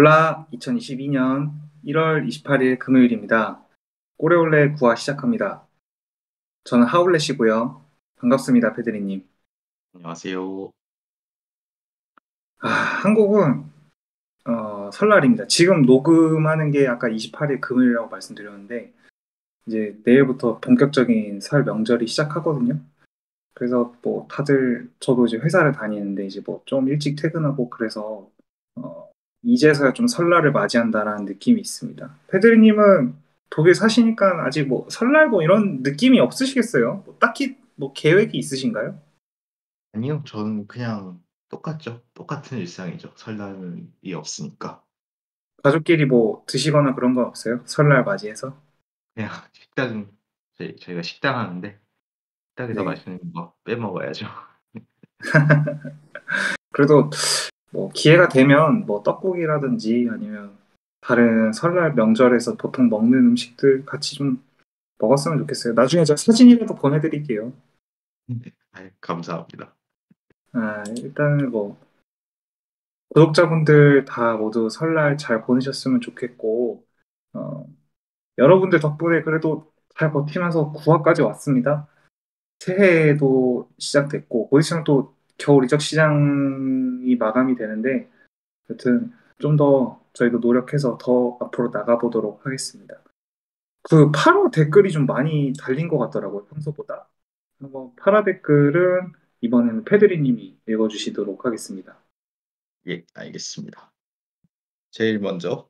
올라 2022년 1월 28일 금요일입니다. 꼬레올레 구화 시작합니다. 저는 하울렛이고요. 반갑습니다, 페드리님. 안녕하세요. 한국은 설날입니다. 지금 녹음하는 게 아까 28일 금요일이라고 말씀드렸는데 이제 내일부터 본격적인 설 명절이 시작하거든요. 그래서 뭐 다들 저도 이제 회사를 다니는데 이제 뭐 좀 일찍 퇴근하고 그래서 어, 이제서야 좀 설날을 맞이한다라는 느낌이 있습니다. 페드리님은 독일 사시니까 아직 뭐 설날 뭐 이런 느낌이 없으시겠어요? 뭐 딱히 뭐 계획이 있으신가요? 아니요, 저는 그냥 똑같죠. 똑같은 일상이죠. 설날이 없으니까. 가족끼리 뭐 드시거나 그런 건 없어요? 설날 맞이해서? 그냥 식당, 저희가 식당 하는데, 식당에서 네. 맛있는 거 빼먹어야죠. 그래도 뭐 기회가 되면 뭐 떡국이라든지 아니면 다른 설날 명절에서 보통 먹는 음식들 같이 좀 먹었으면 좋겠어요. 나중에 제가 사진이라도 보내드릴게요. 감사합니다. 일단은 뭐 구독자분들 다 모두 설날 잘 보내셨으면 좋겠고, 어, 여러분들 덕분에 그래도 잘 버티면서 9화까지 왔습니다. 새해도 시작됐고, 곧 있으면 또 겨울 이적 시장이 마감이 되는데, 여튼 좀 더 저희도 노력해서 더 앞으로 나가보도록 하겠습니다. 그 8화 댓글이 좀 많이 달린 것 같더라고요, 평소보다. 한번 8화 댓글은 이번에는 페드리님이 읽어주시도록 하겠습니다. 예, 알겠습니다. 제일 먼저,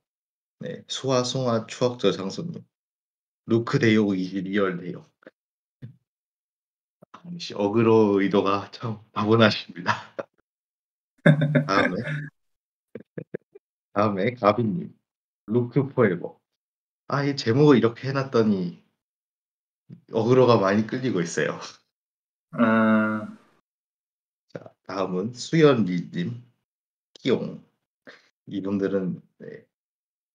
네, 소아송아 추억저 장소님. 루크 대용이 리얼해요. 역시 어그로 의도가 참 다분하십니다. 다음에, 가비님. 루크 포에버. 이 제목을 이렇게 해놨더니 어그로가 많이 끌리고 있어요. 아, 자, 다음은 수연리님, 끼용. 이분들은 네,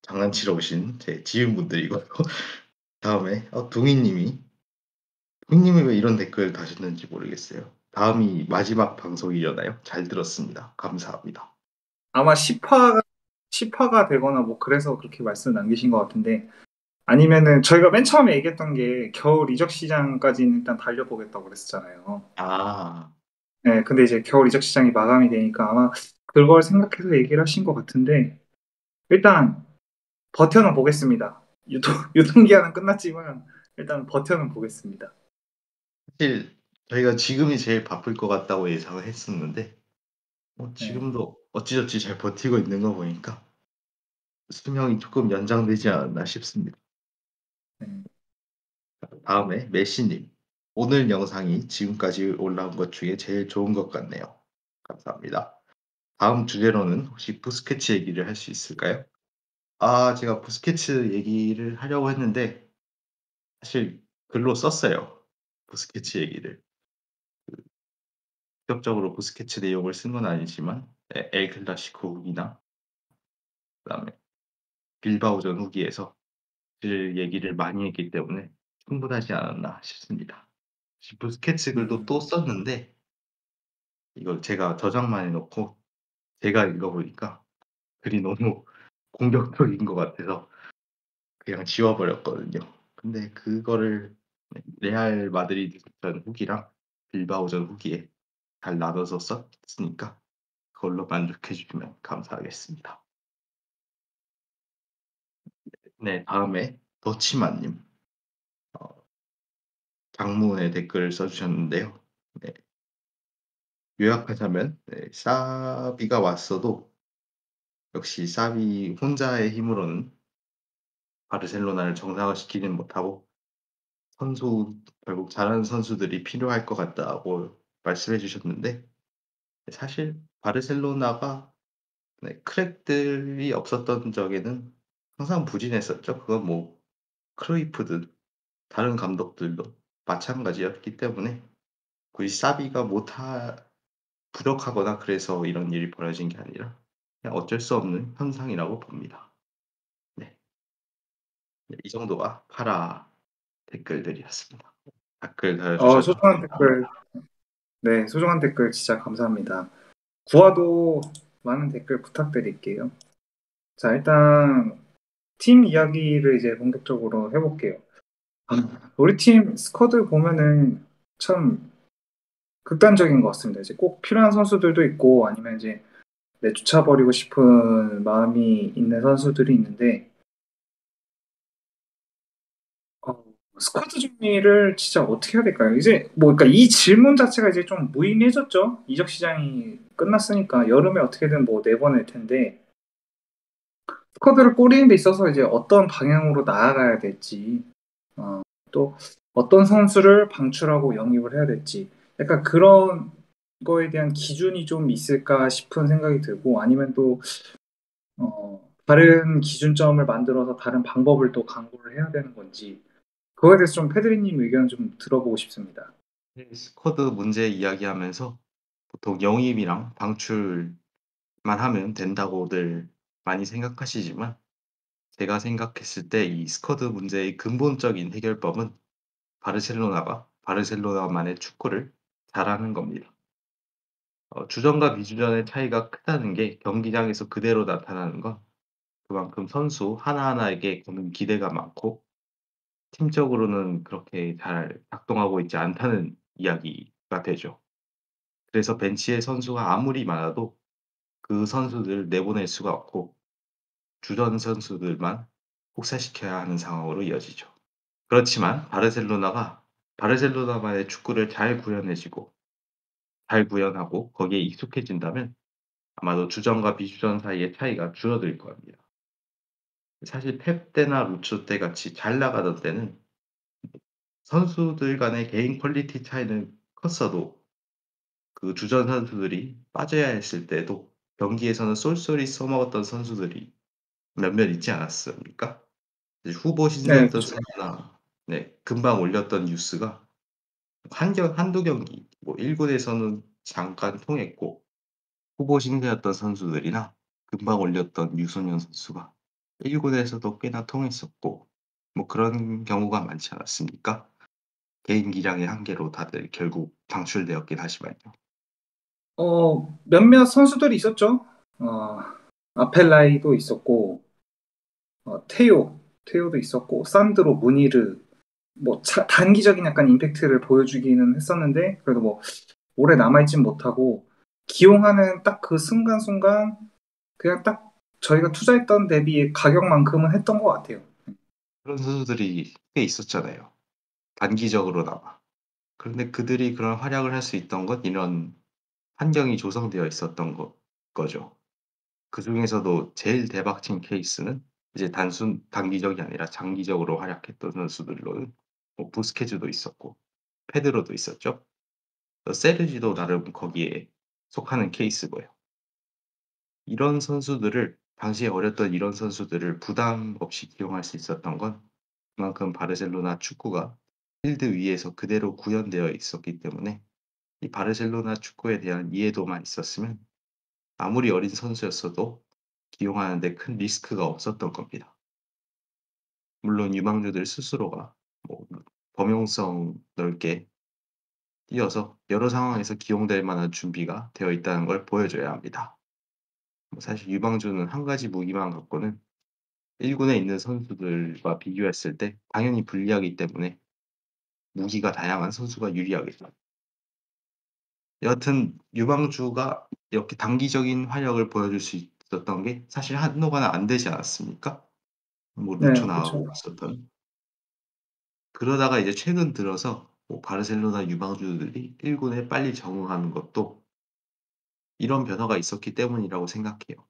장난치러 오신 제 지인분들이고요. 다음에 둥이님이 왜 이런 댓글 다셨는지 모르겠어요. 다음이 마지막 방송이려나요? 잘 들었습니다. 감사합니다. 아마 10화가 되거나 뭐 그래서 그렇게 말씀 남기신 것 같은데 아니면은 저희가 맨 처음에 얘기했던 게 겨울 이적 시장까지는 일단 달려보겠다고 그랬었잖아요. 아, 네, 근데 이제 겨울 이적 시장이 마감이 되니까 아마 그걸 생각해서 얘기를 하신 것 같은데 일단 버텨는 보겠습니다. 유통기한은 끝났지만 일단 버텨는 보겠습니다. 사실 저희가 지금이 제일 바쁠 것 같다고 예상을 했었는데 네. 지금도 어찌저찌 잘 버티고 있는 거 보니까 수명이 조금 연장되지 않았나 싶습니다. 네. 다음에 메시님. 오늘 영상이 지금까지 올라온 것 중에 제일 좋은 것 같네요. 감사합니다. 다음 주제로는 혹시 부스케츠 얘기를 할 수 있을까요? 제가 부스케츠 얘기를 하려고 했는데 사실 글로 썼어요. 부스케츠 얘기를. 직접적으로 부스케츠 내용을 쓴 건 아니지만 엘 클라시코 후기나 그다음에 빌바오전 후기에서 그 얘기를 많이 했기 때문에 충분하지 않았나 싶습니다. 부스케츠 글도 음, 또 썼는데 이걸 제가 저장만 해 놓고 제가 읽어 보니까 글이 너무 공격적인 것 같아서 그냥 지워 버렸거든요. 근데 그거를 레알 마드리드전 후기랑 빌바오전 후기에 잘 나눠서 썼으니까 그걸로 만족해 주시면 감사하겠습니다. 네, 다음에 더치만 님. 장문의 댓글을 써 주셨는데요. 네, 요약하자면 사비가 왔어도 역시 사비 혼자의 힘으로는 바르셀로나를 정상화시키지는 못하고 결국 잘하는 선수들이 필요할 것 같다고 말씀해 주셨는데 사실 바르셀로나가 크랙들이 없었던 적에는 항상 부진했었죠. 그건 뭐 크루이프든 다른 감독들도 마찬가지였기 때문에 굳이 사비가 부족하거나 그래서 이런 일이 벌어진 게 아니라 그냥 어쩔 수 없는 현상이라고 봅니다. 네. 네, 이 정도가 파라 댓글들이었습니다. 댓글 달아주셔서 소중한 댓글, 감사합니다. 네, 소중한 댓글 진짜 감사합니다. 구화도 많은 댓글 부탁드릴게요. 자, 일단 팀 이야기를 이제 본격적으로 해볼게요. 우리 팀 스쿼드 보면은 참 극단적인 것 같습니다. 이제 꼭 필요한 선수들도 있고 아니면 이제 내쫓아버리고 싶은 마음이 있는 선수들이 있는데 어, 스쿼드 정리를 진짜 어떻게 해야 될까요? 이제 뭐 그러니까 이 질문 자체가 이제 좀 무의미해졌죠. 이적 시장이 끝났으니까 여름에 어떻게든 뭐 내보낼 텐데 스쿼드를 꾸리는 데 있어서 이제 어떤 방향으로 나아가야 될지 어, 또 어떤 선수를 방출하고 영입을 해야 될지 약간 그런 거에 대한 기준이 좀 있을까 싶은 생각이 들고 아니면 또 다른 기준점을 만들어서 다른 방법을 또 강구를 해야 되는 건지 그거에 대해서 좀 패드리님 의견 좀 들어보고 싶습니다. 네, 스쿼드 문제 이야기하면서 보통 영입이랑 방출만 하면 된다고들 많이 생각하시지만 제가 생각했을 때 이 스쿼드 문제의 근본적인 해결법은 바르셀로나가 바르셀로나만의 축구를 잘하는 겁니다. 주전과 비주전의 차이가 크다는 게 경기장에서 그대로 나타나는 건 그만큼 선수 하나하나에게 거는 기대가 많고 팀적으로는 그렇게 잘 작동하고 있지 않다는 이야기가 되죠. 그래서 벤치에 선수가 아무리 많아도 그 선수들을 내보낼 수가 없고 주전 선수들만 혹사시켜야 하는 상황으로 이어지죠. 그렇지만 바르셀로나가 바르셀로나만의 축구를 잘 구현해지고 잘 구현하고 거기에 익숙해진다면 아마도 주전과 비주전 사이의 차이가 줄어들 겁니다. 사실 펩 때나 루초 때 같이 잘 나가던 때는 선수들 간의 개인 퀄리티 차이는 컸어도 그 주전 선수들이 빠져야 했을 때도 경기에서는 쏠쏠히 써먹었던 선수들이 몇몇 있지 않았습니까? 이제 후보 네, 신생던 그렇죠. 선수나 네 금방 올렸던 뉴스가 한두 경기 뭐 1 군에서는 잠깐 통했고 후보 신세였던 선수들이나 금방 올렸던 유소년 선수가 1 군에서도 꽤나 통했었고 뭐 그런 경우가 많지 않았습니까? 개인 기량의 한계로 다들 결국 방출되었긴 하지만요. 몇몇 선수들이 있었죠. 어, 아펠라이도 있었고, 테오도 있었고, 산드로, 무니르, 뭐 단기적인 약간 임팩트를 보여주기는 했었는데, 그래도 뭐 오래 남아있진 못하고, 기용하는 딱 그 순간순간, 그냥 딱 저희가 투자했던 대비 가격만큼은 했던 것 같아요. 그런 선수들이 꽤 있었잖아요, 단기적으로나마. 그런데 그들이 그런 활약을 할 수 있던 건 이런 환경이 조성되어 있었던 거죠. 그중에서도 제일 대박친 케이스는 이제 단순 단기적이 아니라 장기적으로 활약했던 선수들로는 뭐 부스케즈도 있었고 페드로도 있었죠. 세르지도 나름 거기에 속하는 케이스고요. 이런 선수들을 당시에 어렸던 이런 선수들을 부담 없이 기용할 수 있었던 건 그만큼 바르셀로나 축구가 필드 위에서 그대로 구현되어 있었기 때문에 이 바르셀로나 축구에 대한 이해도만 있었으면 아무리 어린 선수였어도 기용하는 데 큰 리스크가 없었던 겁니다. 물론 유망주들 스스로가 뭐 범용성 넓게 뛰어서 여러 상황에서 기용될 만한 준비가 되어 있다는 걸 보여줘야 합니다. 뭐 사실 유망주는 한 가지 무기만 갖고는 1 군에 있는 선수들과 비교했을 때 당연히 불리하기 때문에 무기가 다양한 선수가 유리하겠죠. 여하튼 유망주가 이렇게 단기적인 활약을 보여줄 수 있었던 게 사실 한동안은 안 되지 않았습니까? 뭐 루초 네, 나오고 그렇죠. 있었던. 그러다가 이제 최근 들어서 뭐 바르셀로나 유망주들이 1 군에 빨리 적응하는 것도 이런 변화가 있었기 때문이라고 생각해요.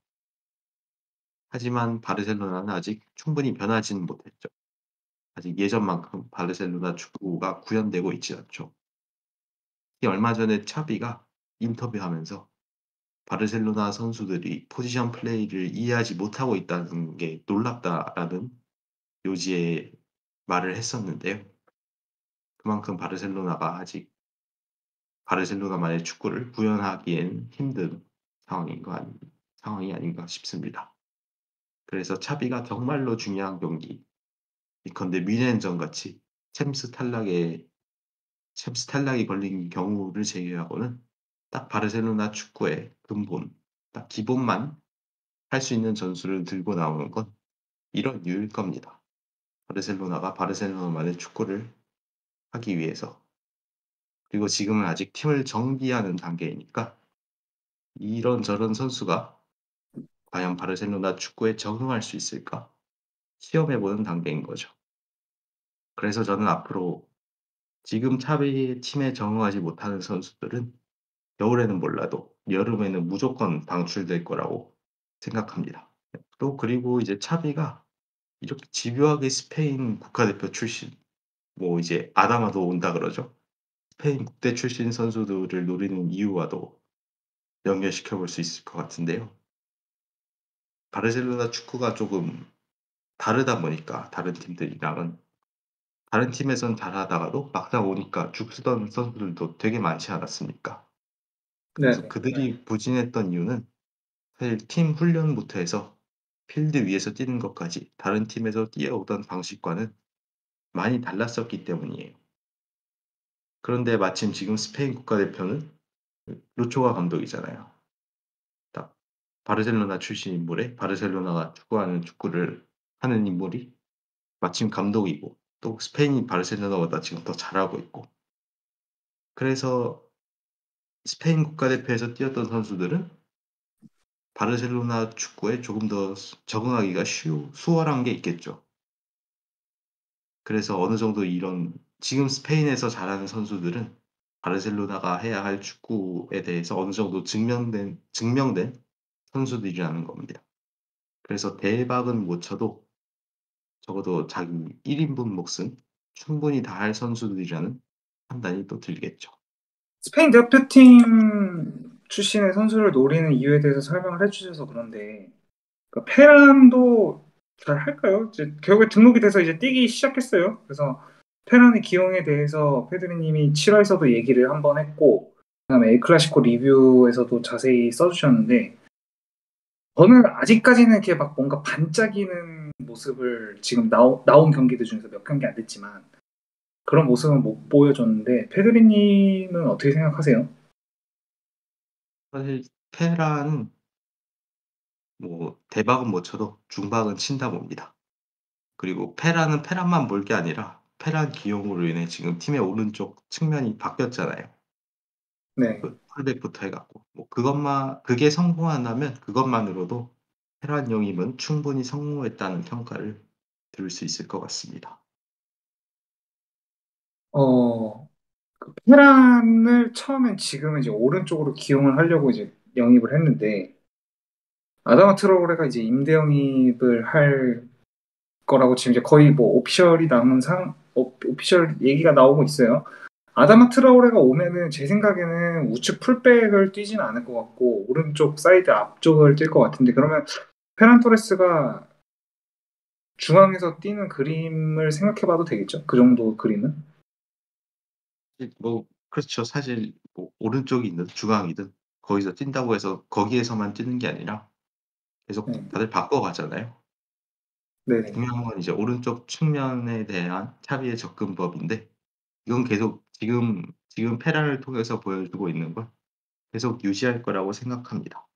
하지만 바르셀로나는 아직 충분히 변하지는 못했죠. 아직 예전만큼 바르셀로나 축구가 구현되고 있지 않죠. 특히 얼마 전에 차비가 인터뷰하면서 바르셀로나 선수들이 포지션 플레이를 이해하지 못하고 있다는 게 놀랍다라는 요지의 말을 했었는데요. 그만큼 바르셀로나가 아직 바르셀로나만의 축구를 구현하기엔 힘든 상황이 아닌가 싶습니다. 그래서 차비가 정말로 중요한 경기, 예컨대 뮌헨전 같이 챔스 탈락이 걸린 경우를 제외하고는 딱 바르셀로나 축구의 근본, 딱 기본만 할 수 있는 전술을 들고 나오는 건 이런 이유일 겁니다. 바르셀로나가 바르셀로나만의 축구를 하기 위해서. 그리고 지금은 아직 팀을 정비하는 단계이니까 이런저런 선수가 과연 바르셀로나 축구에 적응할 수 있을까 시험해 보는 단계인 거죠. 그래서 저는 앞으로 지금 차비의 팀에 적응하지 못하는 선수들은 겨울에는 몰라도 여름에는 무조건 방출될 거라고 생각합니다. 또 그리고 이제 차비가 이렇게 집요하게 스페인 국가대표 출신, 뭐 이제 아다마도 온다 그러죠. 스페인 국대 출신 선수들을 노리는 이유와도 연결시켜 볼 수 있을 것 같은데요. 바르셀로나 축구가 조금 다르다 보니까 다른 팀들이랑은 다른 팀에선 잘하다가도 막상 오니까 죽쓰던 선수들도 되게 많지 않았습니까? 그래서 네네. 그들이 부진했던 이유는 사실 팀 훈련부터 해서 필드 위에서 뛰는 것까지 다른 팀에서 뛰어오던 방식과는 많이 달랐었기 때문이에요. 그런데 마침 지금 스페인 국가대표는 루초와 감독이잖아요. 딱 바르셀로나 출신 인물에 바르셀로나가 추구하는 축구를 하는 인물이 마침 감독이고 또 스페인이 바르셀로나보다 지금 더 잘하고 있고 그래서 스페인 국가대표에서 뛰었던 선수들은 바르셀로나 축구에 조금 더 적응하기가 수월한 게 있겠죠. 그래서 어느 정도 이런 지금 스페인에서 잘하는 선수들은 바르셀로나가 해야 할 축구에 대해서 어느 정도 증명된 선수들이라는 겁니다. 그래서 대박은 못 쳐도 적어도 자기 1 인분 몫은 충분히 다할 선수들이라는 판단이 또 들겠죠. 스페인 대표팀 출신의 선수를 노리는 이유에 대해서 설명을 해주셔서 그런데, 그러니까 페란도 잘 할까요? 이제 결국에 등록이 돼서 이제 뛰기 시작했어요. 그래서 페란의 기용에 대해서 페드리님이 7화에서도 얘기를 한번 했고, 그다음에 엘 클라시코 리뷰에서도 자세히 써주셨는데, 저는 아직까지는 이렇게 막 뭔가 반짝이는 모습을 지금 나온 경기들 중에서 몇 경기 안 됐지만 그런 모습은 못 보여줬는데 페드리님은 어떻게 생각하세요? 사실 테란은 뭐 대박은 못 쳐도 중박은 친다 봅니다. 그리고 페란은 페란만 볼 게 아니라 페란 기용으로 인해 지금 팀의 오른쪽 측면이 바뀌었잖아요. 네. 그 풀백부터 해 갖고. 뭐 그게 성공한다면 그것만으로도 테란 영입은 충분히 성공했다는 평가를 들을 수 있을 것 같습니다. 어, 그 페란을 처음엔 지금은 이제 오른쪽으로 기용을 하려고 이제 영입을 했는데 아다마 트라오레가 이제 임대 영입을 할 거라고 지금 이제 거의 뭐 오피셜이 나오는 오피셜 얘기가 나오고 있어요. 아다마 트라오레가 오면은 제 생각에는 우측 풀백을 뛰지는 않을 것 같고 오른쪽 사이드 앞쪽을 뛸 것 같은데 그러면 페란 토레스가 중앙에서 뛰는 그림을 생각해봐도 되겠죠? 그 정도 그림은? 뭐 그렇죠. 사실 뭐 오른쪽이든 중앙이든 거기서 뛴다고 해서 거기에서만 뛰는 게 아니라 계속 네, 다들 바꿔 가잖아요. 네네. 중요한 건 이제 오른쪽 측면에 대한 차비의 접근법인데 이건 계속 지금 페란을 통해서 보여주고 있는 걸 계속 유지할 거라고 생각합니다.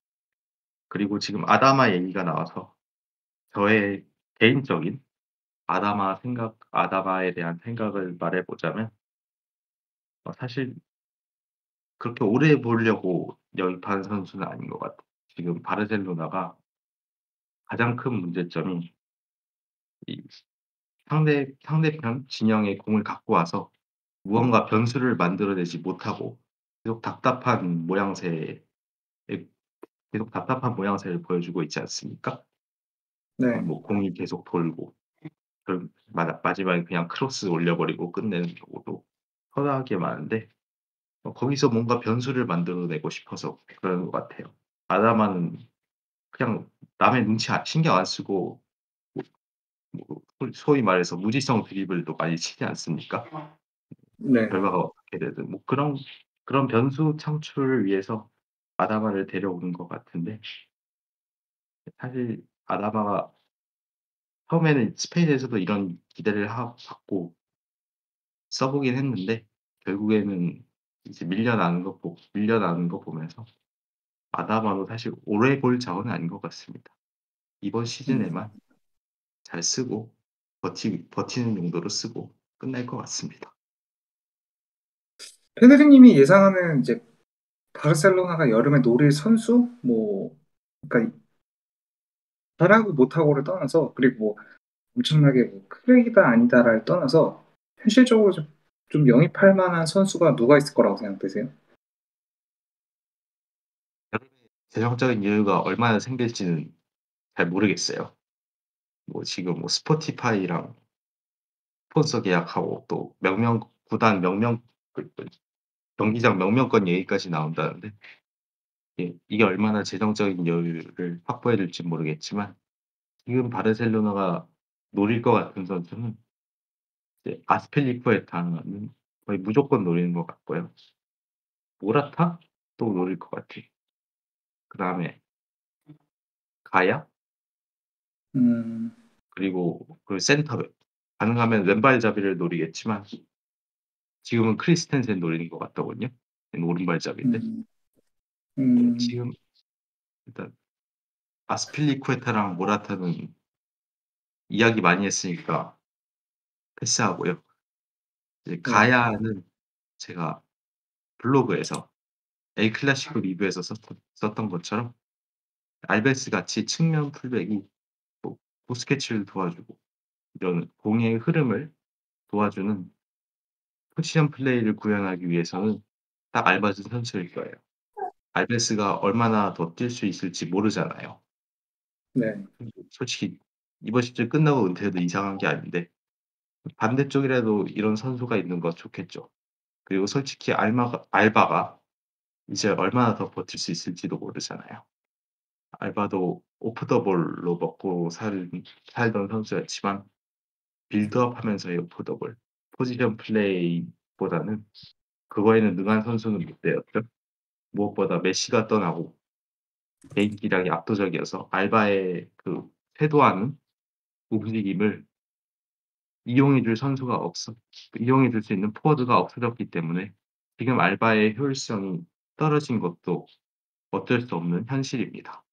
그리고 지금 아다마 얘기가 나와서 저의 개인적인 아다마에 대한 생각을 말해 보자면 사실 그렇게 오래 보려고 영입한 선수는 아닌 것 같아요. 지금 바르셀로나가 가장 큰 문제점이 이 상대편 진영에 공을 갖고 와서 무언가 변수를 만들어내지 못하고 계속 답답한 모양새에 계속 답답한 모양새를 보여주고 있지 않습니까? 네. 뭐 공이 계속 돌고 마지막에 그냥 크로스 올려 버리고 끝내는 경우도 허다하게 많은데 거기서 뭔가 변수를 만들어내고 싶어서 그러는 것 같아요. 아다마는 그냥 남의 눈치 신경 안 쓰고 뭐 소위 말해서 무지성 드리블도 많이 치지 않습니까? 네네. 결과가 어떻게 되든 뭐 그런 변수 창출을 위해서 아다마를 데려오는 것 같은데 사실 아다마가 처음에는 스페인에서도 이런 기대를 받고 써 보긴 했는데 결국에는 이제 밀려나는 거 보면서 아다마도 사실 오래 볼 자원은 아닌 것 같습니다. 이번 음. 시즌에만 잘 쓰고 버티는 용도로 쓰고 끝날 것 같습니다. 페드리님이 예상하는 이제 바르셀로나가 여름에 노릴 선수 뭐 그러니까 잘하고 못하고를 떠나서 그리고 뭐 엄청나게 뭐 크다 아니다를 떠나서 현실적으로 좀 영입할 만한 선수가 누가 있을 거라고 생각되세요? 여름에 재정적인 여유가 얼마나 생길지는 잘 모르겠어요. 뭐 지금 뭐 스포티파이랑 스폰서 계약하고 또 구단 명명 그 경기장 명명권 얘기까지 나온다는데 이게 얼마나 재정적인 여유를 확보해 줄지 모르겠지만 지금 바르셀로나가 노릴 것 같은 선수는 이제 아스필리쿠에타는 거의 무조건 노리는 것 같고요. 모라타? 또 노릴 것 같아요. 그다음에 가야? 음, 그리고 그 센터백. 가능하면 왼발잡이를 노리겠지만 지금은 크리스텐센 노리는 것 같더군요. 얘는 오른발잡이인데. 음, 음, 지금 일단 아스필리쿠에타랑 모라타는 이야기 많이 했으니까 패스하고요. 이제 네, 가야는 제가 블로그에서 엘 클라시코 리뷰에서 썼던 것처럼 알베스 같이 측면 풀백이 뭐 부스케츠를 도와주고 이런 공의 흐름을 도와주는 포지션 플레이를 구현하기 위해서는 딱 알맞은 선수일 거예요. 알베스가 얼마나 더 뛸 수 있을지 모르잖아요. 네, 솔직히 이번 시즌 끝나고 은퇴해도 이상한 게 아닌데 반대쪽이라도 이런 선수가 있는 건 좋겠죠. 그리고 솔직히 알바가 이제 얼마나 더 버틸 수 있을지도 모르잖아요. 알바도 오프 더 볼로 먹고 살던 선수였지만 빌드업하면서의 오프 더 볼, 포지션 플레이보다는 그거에는 능한 선수는 못 되었죠. 무엇보다 메시가 떠나고 개인 기량이 압도적이어서 알바의 그 태도하는 움직임을 이용해 줄 선수가 이용해 줄 수 있는 포워드가 없어졌기 때문에 지금 알바의 효율성이 떨어진 것도 어쩔 수 없는 현실입니다.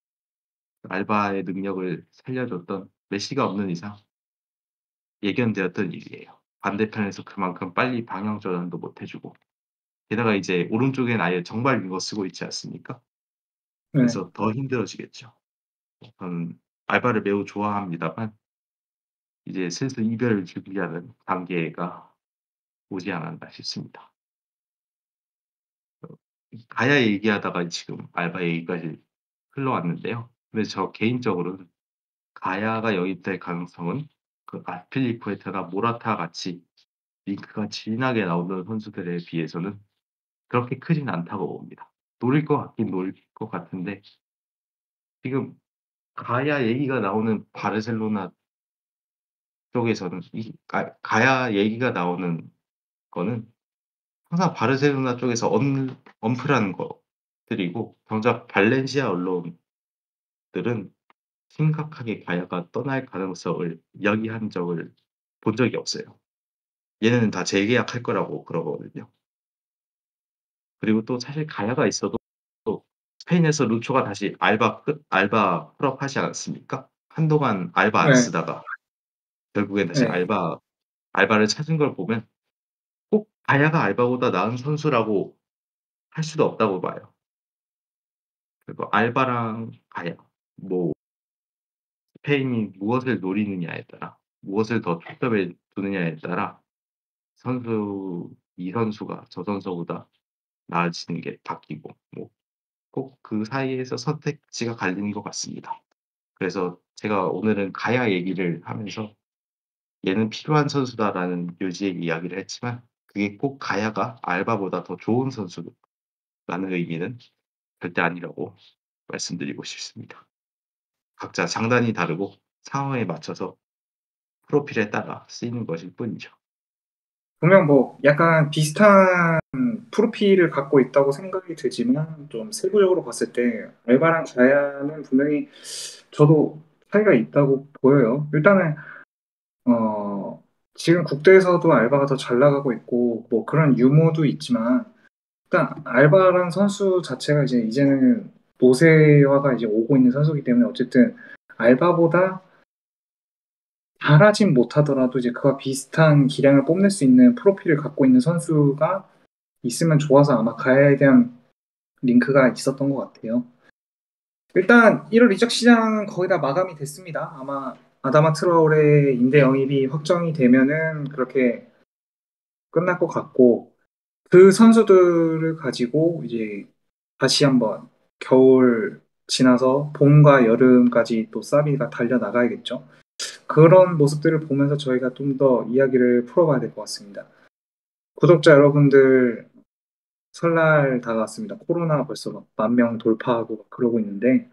알바의 능력을 살려줬던 메시가 없는 이상 예견되었던 일이에요. 반대편에서 그만큼 빨리 방향 전환도 못 해주고 게다가 이제 오른쪽엔 아예 정발 윙어 쓰고 있지 않습니까? 네. 그래서 더 힘들어지겠죠. 저는 알바를 매우 좋아합니다만 이제 슬슬 이별을 준비하는 단계가 오지 않았나 싶습니다. 가야 얘기하다가 지금 알바 얘기까지 흘러왔는데요. 근데 저 개인적으로는 가야가 영입될 가능성은 그 아스필리쿠에타나 모라타 같이 링크가 진하게 나오는 선수들에 비해서는 그렇게 크진 않다고 봅니다. 노릴 것 같긴 노릴 것 같은데 지금 가야 얘기가 나오는 바르셀로나 쪽에서는 이 가야 얘기가 나오는 거는 항상 바르셀로나 쪽에서 언플한 것들이고 정작 발렌시아 언론들은 심각하게 가야가 떠날 가능성을 이야기한 적을 본 적이 없어요. 얘네는 다 재계약할 거라고 그러거든요. 그리고 또 사실 가야가 있어도 또 스페인에서 루초가 다시 알바 풀업하지 않았습니까? 한동안 알바 안 네, 쓰다가 결국엔 다시 네. 알바를 찾은 걸 보면 꼭 가야가 알바보다 나은 선수라고 할 수도 없다고 봐요. 그리고 알바랑 가야 뭐 스페인이 무엇을 노리느냐에 따라 무엇을 더 초점에 두느냐에 따라 이 선수가 저 선수보다 나아지는 게 바뀌고 뭐 꼭 그 사이에서 선택지가 갈리는 것 같습니다. 그래서 제가 오늘은 가야 얘기를 하면서 '얘는 필요한 선수다.'라는 요지의 이야기를 했지만 그게 꼭 가야가 알바보다 더 좋은 선수라는 의미는 절대 아니라고 말씀드리고 싶습니다. 각자 장단이 다르고 상황에 맞춰서 프로필에 따라 쓰이는 것일 뿐이죠. 분명 뭐 약간 비슷한 프로필을 갖고 있다고 생각이 들지만 좀 세부적으로 봤을 때 알바랑 자야는 분명히 저도 차이가 있다고 보여요. 일단은 어, 지금 국대에서도 알바가 더 잘 나가고 있고 뭐 그런 유머도 있지만 일단 알바랑 선수 자체가 이제는 노세화가 이제 오고 있는 선수이기 때문에 어쨌든 알바보다 잘하진 못하더라도 이제 그와 비슷한 기량을 뽐낼 수 있는 프로필을 갖고 있는 선수가 있으면 좋아서 아마 가야에 대한 링크가 있었던 것 같아요. 일단 1월 이적 시장은 거의 다 마감이 됐습니다. 아마 아다마 트라오레 임대 영입이 확정이 되면은 그렇게 끝날 것 같고 그 선수들을 가지고 이제 다시 한번 겨울 지나서 봄과 여름까지 또 사비가 달려 나가야겠죠. 그런 모습들을 보면서 저희가 좀 더 이야기를 풀어봐야 될 것 같습니다. 구독자 여러분들 설날 다가왔습니다. 코로나 벌써 막 10,000명 돌파하고 막 그러고 있는데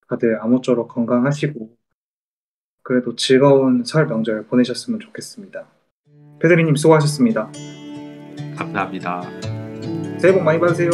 다들 아무쪼록 건강하시고 그래도 즐거운 설 명절 보내셨으면 좋겠습니다. 페드리님 수고하셨습니다. 감사합니다. 새해 복 많이 받으세요.